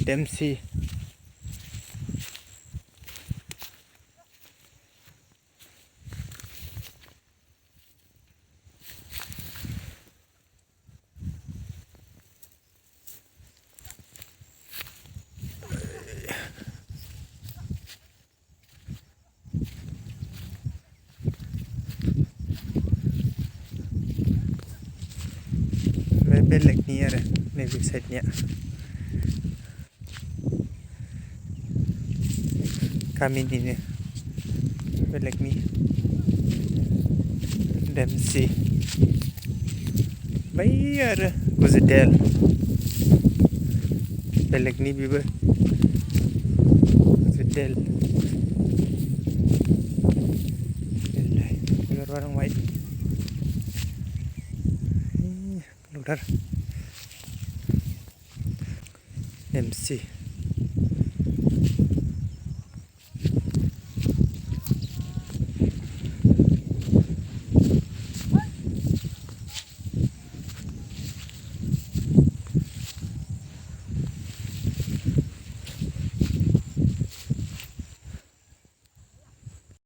เดมซีเป็นเหล็กนี้อะไรในวิวไซต์เนี้ยกามินนี่เนี่ยเป็นเหล็กนี้เดมซีไม่อะไรกูจะเดลเป็นเหล็กนี้บีบกูจะเดลเป็นไรเกิดว่าต้องไว้ลูกดัรMC